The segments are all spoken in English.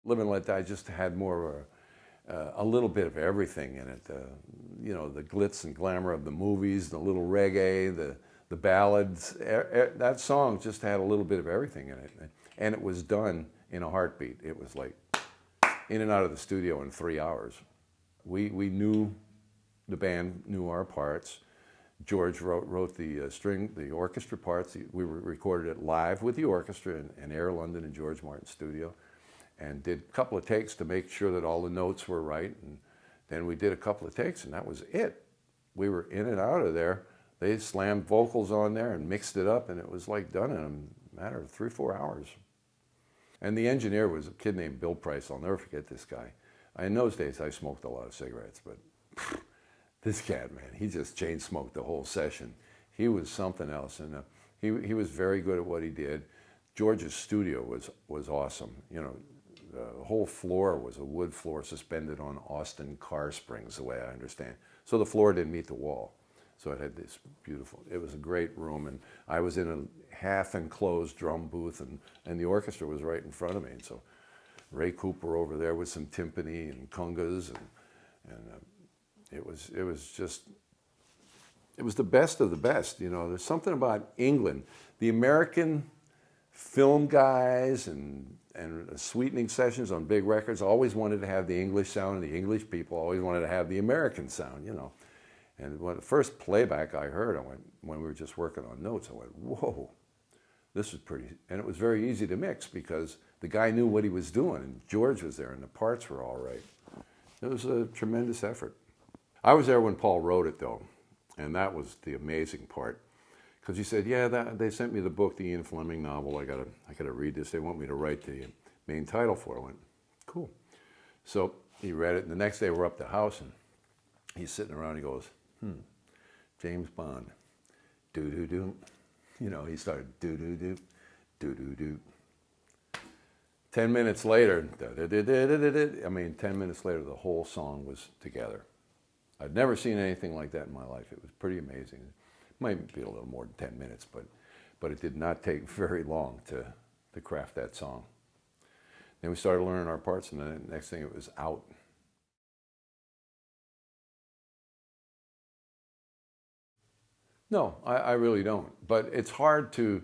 Live and Let Die just had more a little bit of everything in it. You know, the glitz and glamour of the movies, the little reggae, the ballads. That song just had a little bit of everything in it. And it was done in a heartbeat. It was like in and out of the studio in 3 hours. We knew, the band knew our parts. George wrote the orchestra parts. We recorded it live with the orchestra in Air London and George Martin's studio, and did a couple of takes to make sure that all the notes were right. And then we did a couple of takes, and that was it. We were in and out of there. They slammed vocals on there and mixed it up, and it was like done in a matter of 3 or 4 hours. And the engineer was a kid named Bill Price. I'll never forget this guy. In those days, I smoked a lot of cigarettes, but this cat, man, he just chain smoked the whole session. He was something else, and he was very good at what he did. George's studio was awesome. You know, the whole floor was a wood floor suspended on Austin car springs, the way I understand. So the floor didn't meet the wall. So it had this beautiful, it was a great room, and I was in a half-enclosed drum booth, and the orchestra was right in front of me. And so Ray Cooper over there with some timpani and congas, and it was the best of the best. You know, there's something about England. The American film guys and sweetening sessions on big records always wanted to have the English sound, and the English people always wanted to have the American sound, you know. And when the first playback I heard, I went, when we were just working on notes, I went, whoa, this is pretty, and it was very easy to mix because the guy knew what he was doing, and George was there, and the parts were all right. It was a tremendous effort. I was there when Paul wrote it, though, and that was the amazing part. Because he said, yeah, they sent me the book, the Ian Fleming novel. I gotta read this. They want me to write the main title for it. I went, cool. So he read it, and the next day we're up at the house, and he's sitting around. He goes, James Bond, do-do-do. You know, he started do-do-do, do-do-do. 10 minutes later, I mean, 10 minutes later, the whole song was together. I'd never seen anything like that in my life. It was pretty amazing. It might be a little more than 10 minutes, but it did not take very long to craft that song. Then we started learning our parts, and the next thing, it was out. No, I really don't. But it's hard to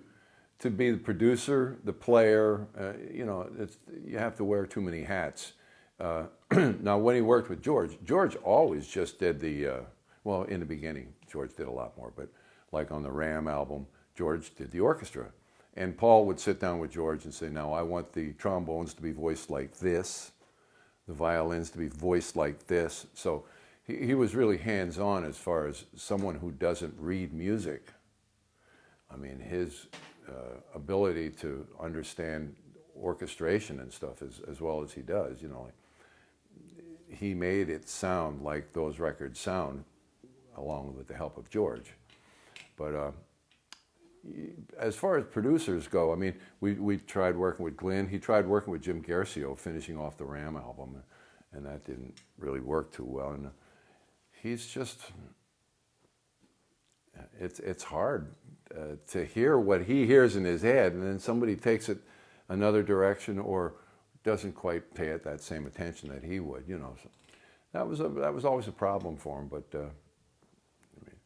be the producer, the player. You know, you have to wear too many hats. Now, when he worked with George always just did well, in the beginning, George did a lot more, but like on the Ram album, George did the orchestra. And Paul would sit down with George and say, now I want the trombones to be voiced like this, the violins to be voiced like this. So he was really hands-on as far as someone who doesn't read music. I mean, his ability to understand orchestration and stuff as well as he does, you know, like, he made it sound like those records sound, along with the help of George. But as far as producers go, I mean, we tried working with Glenn. He tried working with Jim Garcio, finishing off the Ram album, and that didn't really work too well. And he's just, it's hard to hear what he hears in his head, and then somebody takes it another direction or doesn't quite pay it that same attention that he would, you know. So that was always a problem for him. But I mean,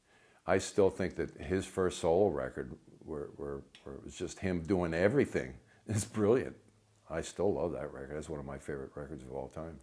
I still think that his first solo record, where it was just him doing everything, is brilliant. I still love that record. That's one of my favorite records of all time.